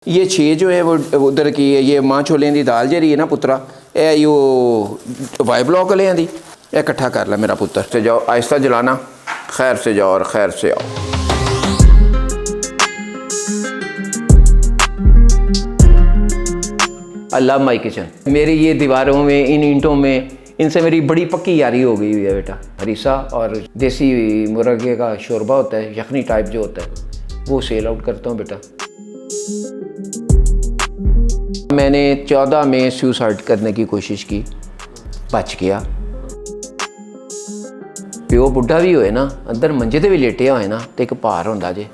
ये छे जो है वो उधर की है, ये मां छोलें दी दाल जी है ना पुत्रा, ए यो वाई ब्लॉक वाले दी ए इकट्ठा कर ला मेरा पुत्र। से जाओ आहिस्ता जलाना, खैर से जाओ और खैर से आओ। अल्लाह माई किचन, मेरी ये दीवारों में, इन ईंटों में, इनसे मेरी बड़ी पक्की यारी हो गई हुई है बेटा। हरीसा और देसी मुर्गे का शोरबा होता है, यखनी टाइप जो होता है, वो सेल आउट करता हूँ बेटा। मैंने 14 में सुसाइड करने की कोशिश की, बच गया। प्यो बुढ़ा भी होए ना, अंदर मंजे ते भी लेटे होए ना, तो एक भार होंदा जे।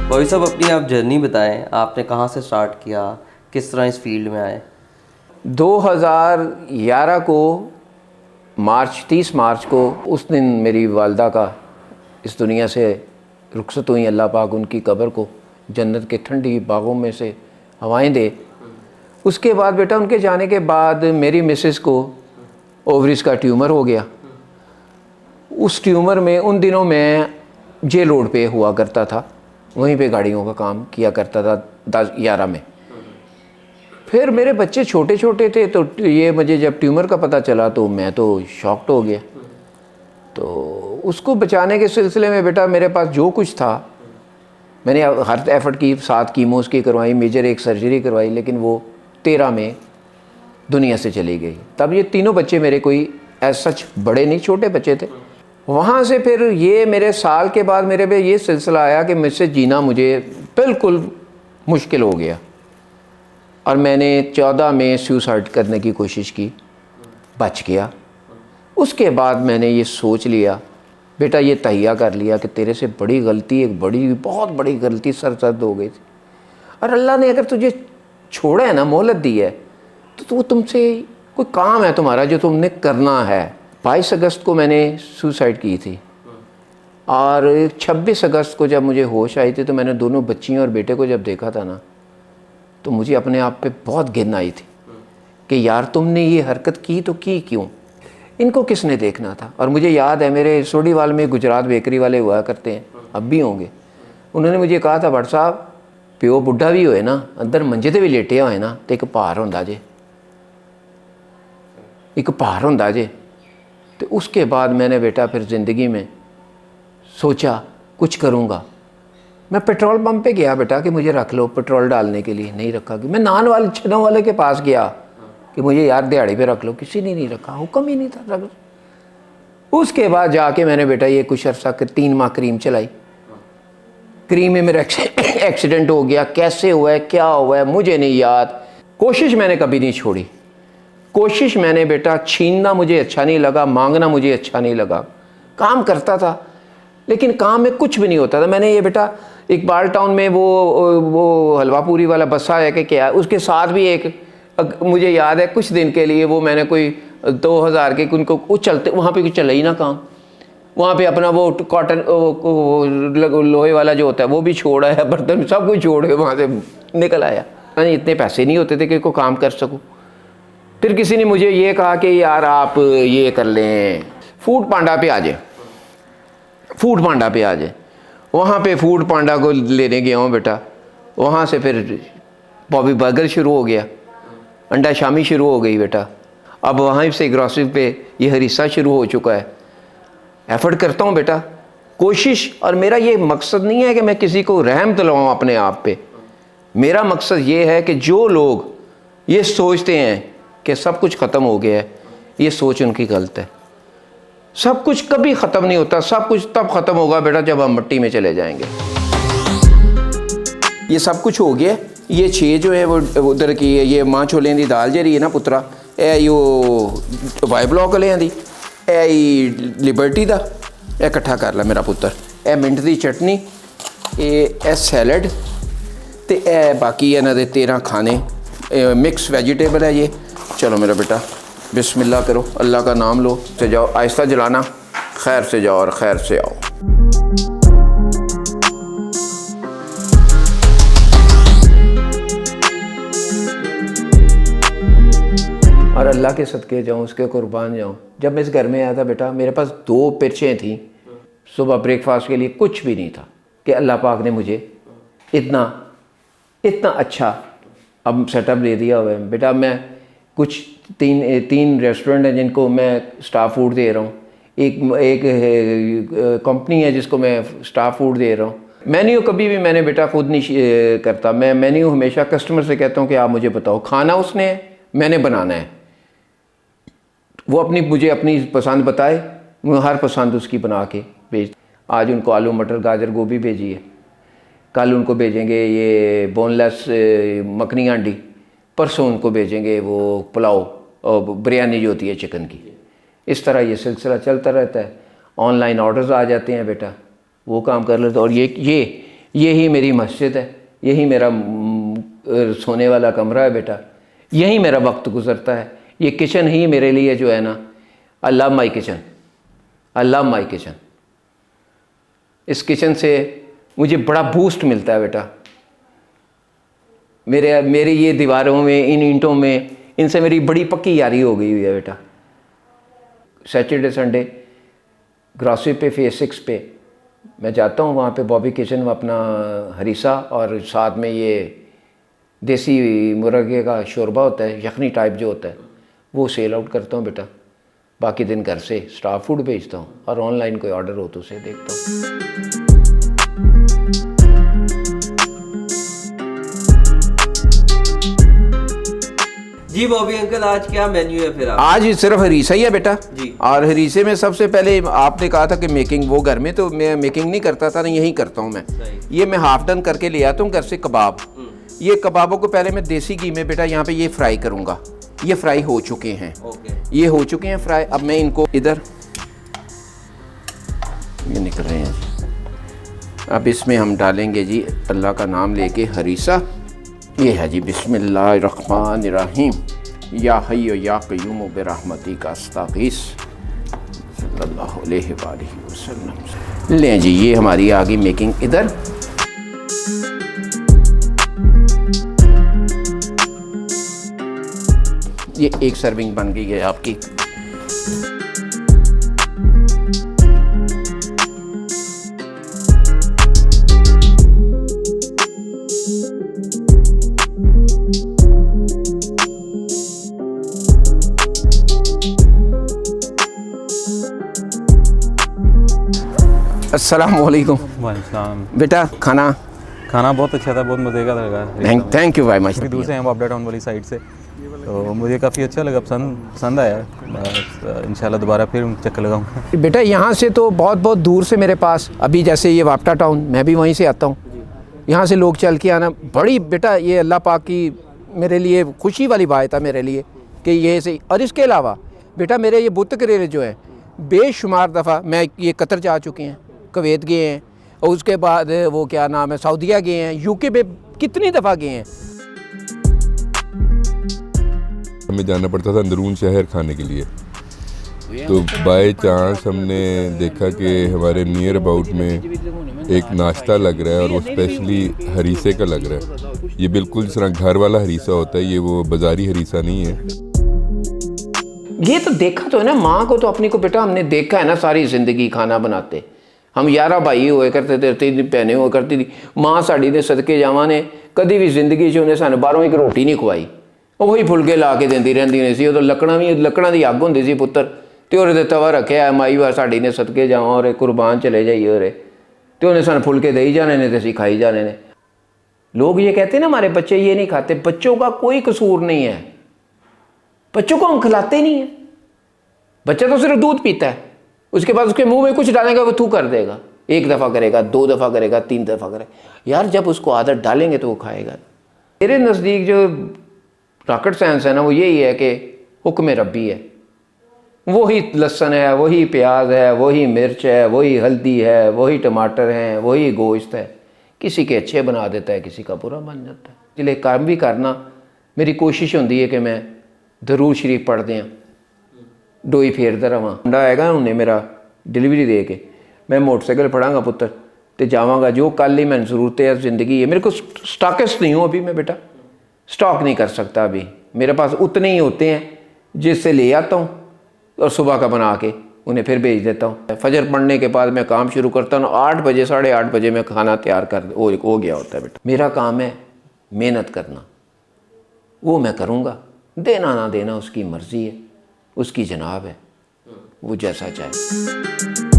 भाई साहब, अपनी आप जर्नी बताएं, आपने कहाँ से स्टार्ट किया, किस तरह इस फील्ड में आए? 2011 को 30 मार्च को उस दिन मेरी वालदा का इस दुनिया से रुखसत हुई। अल्लाह पाक उनकी कब्र को जन्नत के ठंडी बागों में से हवाएं दे। उसके बाद बेटा उनके जाने के बाद मेरी मिसेस को ओवरीज का ट्यूमर हो गया। उस ट्यूमर में उन दिनों मैं जे रोड पे हुआ करता था, वहीं पे गाड़ियों का काम किया करता था 10-11 में। फिर मेरे बच्चे छोटे छोटे थे, तो ये मुझे जब ट्यूमर का पता चला तो मैं तो शॉक्ड हो गया। तो उसको बचाने के सिलसिले में बेटा मेरे पास जो कुछ था मैंने हर एफर्ट की, 7 कीमोस की करवाई, मेजर एक सर्जरी करवाई, लेकिन वो 13 में दुनिया से चली गई। तब ये तीनों बच्चे मेरे कोई एज सच बड़े नहीं, छोटे बच्चे थे। वहाँ से फिर ये मेरे साल के बाद मेरे पे ये सिलसिला आया कि मुझसे जीना मुझे बिल्कुल मुश्किल हो गया, और मैंने 14 में सुसाइड करने की कोशिश की, बच गया। उसके बाद मैंने ये सोच लिया बेटा, ये तहिया कर लिया कि तेरे से बड़ी गलती, एक बड़ी बहुत बड़ी गलती सरसद हो गई थी, और अल्लाह ने अगर तुझे छोड़ा है ना, मोहलत दी है, तो तुमसे कोई काम है तुम्हारा जो तुमने करना है। 22 अगस्त को मैंने सुसाइड की थी, और 26 अगस्त को जब मुझे होश आई थी तो मैंने दोनों बच्चियों और बेटे को जब देखा था ना, तो मुझे अपने आप पे बहुत घिन आई थी कि यार तुमने ये हरकत की तो की क्यों, इनको किसने देखना था। और मुझे याद है मेरे सोडीवाल में गुजरात बेकरी वाले हुआ करते हैं, अब भी होंगे, उन्होंने मुझे कहा था भट्ट साहब, प्यो बुढ़ा भी होए ना, अंदर मंजे ते भी लेटे होए ना, तो एक भार होंदा जे, एक भार होंदा जे। तो उसके बाद मैंने बेटा फिर ज़िंदगी में सोचा कुछ करूँगा। मैं पेट्रोल पंप पे गया बेटा कि मुझे रख लो पेट्रोल डालने के लिए, नहीं रखा। कि मैं नान वाले छनों वाले के पास गया कि मुझे यार दिहाड़ी पे रख लो, किसी ने नहीं रखा, हुक्म ही नहीं था रख लो। उसके बाद जाके मैंने बेटा ये कुछ अर्सा कर 3 माह क्रीम चलाई। क्रीम में मेरा एक्सीडेंट हो गया, कैसे हुआ है, क्या हुआ है, मुझे नहीं याद। कोशिश मैंने कभी नहीं छोड़ी, कोशिश मैंने बेटा, छीनना मुझे अच्छा नहीं लगा, मांगना मुझे अच्छा नहीं लगा। काम करता था लेकिन काम में कुछ भी नहीं होता था। मैंने ये बेटा इकबाल टाउन में वो हलवा पूरी वाला बस्सा है कि क्या, उसके साथ भी एक मुझे याद है कुछ दिन के लिए वो मैंने कोई 2000 के उनको वो चलते, वहाँ पे कुछ चला ही ना काम। वहाँ पे अपना वो कॉटन लोहे वाला जो होता है वो भी छोड़ा है, बर्तन सब कुछ छोड़ के वहाँ से निकल आया। इतने पैसे नहीं होते थे कि कोई काम कर सकूँ। फिर किसी ने मुझे ये कहा कि यार आप ये कर लें, फूड पांडा पे आ जाए, फूड पांडा पे आ जाए। वहाँ पे फूड पांडा को लेने गया हूँ बेटा। वहाँ से फिर बॉबी बर्गर शुरू हो गया, अंडा शामी शुरू हो गई बेटा। अब वहाँ से ग्रॉसरी पे ये हरीसा शुरू हो चुका है। एफर्ट करता हूँ बेटा, कोशिश। और मेरा ये मकसद नहीं है कि मैं किसी को रहम दिलवाऊँ अपने आप पे। मेरा मकसद ये है कि जो लोग ये सोचते हैं कि सब कुछ ख़त्म हो गया है, ये सोच उनकी गलत है। सब कुछ कभी ख़त्म नहीं होता, सब कुछ तब ख़त्म होगा बेटा जब हम मिट्टी में चले जाएंगे। ये सब कुछ हो गया। ये छे जो है वो उधर की है, ये मां छोलें दी दाल जी है ना पुत्रा, ए यो वाई ब्लॉक वाले दी, ए लिबर्टी दा ए इकट्ठा कर ला मेरा पुत्र। ए मिंट दी चटनी, ए सैलड, ते ए बाकी इन्हां दे 13 खाने, मिक्स वेजिटेबल है ये। चलो मेरा बेटा बिस्मिल्लाह करो, अल्लाह का नाम लो, से जाओ आहिस्ता जलाना, खैर से जाओ और खैर से आओ। और अल्लाह के सदके जाऊँ, उसके कुर्बान जाऊँ। जब मैं इस घर में आया था बेटा, मेरे पास 2 पिरचें थी। सुबह ब्रेकफास्ट के लिए कुछ भी नहीं था कि अल्लाह पाक ने मुझे इतना इतना अच्छा अब सेटअप दे दिया हुआ है बेटा। मैं कुछ तीन रेस्टोरेंट हैं जिनको मैं स्टाफ फूड दे रहा हूँ। एक कंपनी है जिसको मैं स्टाफ फूड दे रहा हूँ। मेन्यू कभी भी मैंने बेटा खुद नहीं करता। मैं मेन्यू हमेशा कस्टमर से कहता हूँ कि आप मुझे बताओ, खाना उसने है, मैंने बनाना है। वो मुझे अपनी पसंद बताए, मैं हर पसंद उसकी बना के भेज। आज उनको आलू मटर गाजर गोभी भेजी है, कल उनको भेजेंगे ये बोनलेस मखनी हांडी, परसों उनको भेजेंगे वो पुलाव और बिरयानी जो होती है चिकन की। इस तरह ये सिलसिला चलता रहता है। ऑनलाइन ऑर्डर्स आ जाते हैं बेटा, वो काम कर लेते। और यही मेरी मस्जिद है, यही मेरा सोने वाला कमरा है बेटा, यही मेरा वक्त गुजरता है। ये किचन ही मेरे लिए जो है ना, I love my kitchen, I love my kitchen. इस किचन से मुझे बड़ा बूस्ट मिलता है बेटा। मेरे ये दीवारों में, इन ईंटों में, इनसे मेरी बड़ी पक्की यारी हो गई हुई है बेटा। सैटरडे संडे ग्रॉसरी पे फेज 6 पे मैं जाता हूँ, वहाँ पे बॉबी किचन में अपना हरीसा और साथ में ये देसी मुर्गे का शोरबा होता है, यखनी टाइप जो होता है, वो सेल आउट करता हूँ बेटा। बाकी दिन घर से स्टाफ फूड भेजता हूँ और ऑनलाइन कोई ऑर्डर हो तो उसे देखता हूँ। जी बॉबी अंकल, आज क्या मेन्यू है फिर आप? आज सिर्फ हरीसा ही है बेटा जी। और हरीसे में सबसे पहले आपने कहा था कि मेकिंग, वो घर में तो मैं मेकिंग नहीं करता था ना, यही करता हूँ मैं। ये मैं हाफ डन करके ले आता हूँ घर से कबाब। ये कबाबों को पहले मैं देसी घी में बेटा यहाँ पे ये फ्राई करूँगा। ये फ्राई हो चुके हैं, ये हो चुके हैं फ्राई। अब मैं इनको इधर ये निकल रहे हैं जी। अब इसमें हम डालेंगे जी अल्लाह का नाम लेके हरीसा। ये है जी बिस्मिल्लाहिर्रहमानिर्रहीम, या हय्यु या क़य्यूम बिरहमतिका अस्तगीस सल्लल्लाहु अलैहि वसल्लम। लें जी, ये हमारी आ गई मेकिंग इधर। ये एक सर्विंग बन गई है आपकी। अस्सलाम वालेकुम। वालेकुम। बेटा खाना बहुत अच्छा था, बहुत मज़े का लगा। Thank you very much. काफ़ी दूर से हैं हम, अपडेट टाउन वाली साइड से, तो मुझे काफ़ी अच्छा लगा, पसंद आया। इंशाल्लाह दोबारा फिर चक्कर लगाऊंगा। बेटा यहाँ से तो बहुत दूर से मेरे पास, अभी जैसे ये वापटा टाउन, मैं भी वहीं से आता हूँ। यहाँ से लोग चल के आना बड़ी बेटा, ये अल्लाह पाक की मेरे लिए खुशी वाली बात है मेरे लिए कि ये से। और इसके अलावा बेटा मेरे ये बुत करेरे जो है, बेशुमार दफ़ा मैं ये कतर जा चुके हैं, कुवैत गए हैं, और उसके बाद वो क्या नाम है सऊदीया गए हैं, यूके पे कितनी दफ़ा गए हैं। हमें जाना पड़ता था अंदरून शहर खाने के लिए, तो बाय चांस हमने देखा कि हमारे नियर अबाउट में एक नाश्ता लग रहा है और वो स्पेशली हरीसे का लग रहा है। ये बिल्कुल जिस तरह घर वाला हरीसा होता है, ये वो बाज़ारी हरीसा नहीं है। ये तो देखा तो है ना, माँ को तो अपनी को बेटा हमने देखा है ना सारी ज़िंदगी खाना बनाते। हम 11 भाई हुए करते थे, 3 भैनें हुआ करती थी। माँ साड़ी ने सदके जावा ने कभी भी जिंदगी च उन्हें सानू बाहरों एक रोटी नहीं खवाई, वही फुलके ला के देंदी रहंदी ने सी। उदों लकड़ां दी अग हुंदी सी पुत्तर, ते ओहदे ते तवा रखिया माई वार साड़ी ने सदके जावा और कुर्बान चले जाइए और ते उन्हें सानू फुलके दे ही जाने ने ते असीं खाई जाने ने। लोग ये कहते हैं ना हमारे बच्चे ये नहीं खाते, बच्चों का कोई कसूर नहीं है, बच्चों को हम खिलाते नहीं है। बच्चा तो सिर्फ दूध पीता है, उसके बाद उसके मुंह में कुछ डालेगा वो थू कर देगा, 1 दफ़ा करेगा, 2 दफ़ा करेगा, 3 दफ़ा करेगा। यार जब उसको आदत डालेंगे तो वो खाएगा। मेरे नज़दीक जो रॉकेट साइंस है ना, वो यही है कि हुक्म रब्बी है। वही लहसुन है, वही प्याज है, वही मिर्च है, वही हल्दी है, वही टमाटर हैं, वही गोश्त है। किसी के अच्छे बना देता है, किसी का बुरा बन जाता है। इसलिए काम भी करना मेरी कोशिश होती है कि मैं दरूद शरीफ पढ़ दें, डोई फेरदा रवां। मुंडा आएगा उन्हें मेरा डिलीवरी दे के, मैं मोटरसाइकिल फड़ांगा पुत्र तो जावांगा, जो कल ही मैंने ज़रूरत है ज़िंदगी है। मेरे को स्टॉकिस्ट नहीं हूँ अभी मैं बेटा, स्टॉक नहीं कर सकता अभी। मेरे पास उतने ही होते हैं जिससे ले आता हूँ और सुबह का बना के उन्हें फिर भेज देता हूँ। फजर पढ़ने के बाद मैं काम शुरू करता हूँ, 8 बजे 8:30 बजे में खाना तैयार हो गया होता है। बेटा मेरा काम है मेहनत करना, वो मैं करूँगा, देना ना देना उसकी मर्ज़ी है, उसकी जनाब है, वो जैसा चाहे।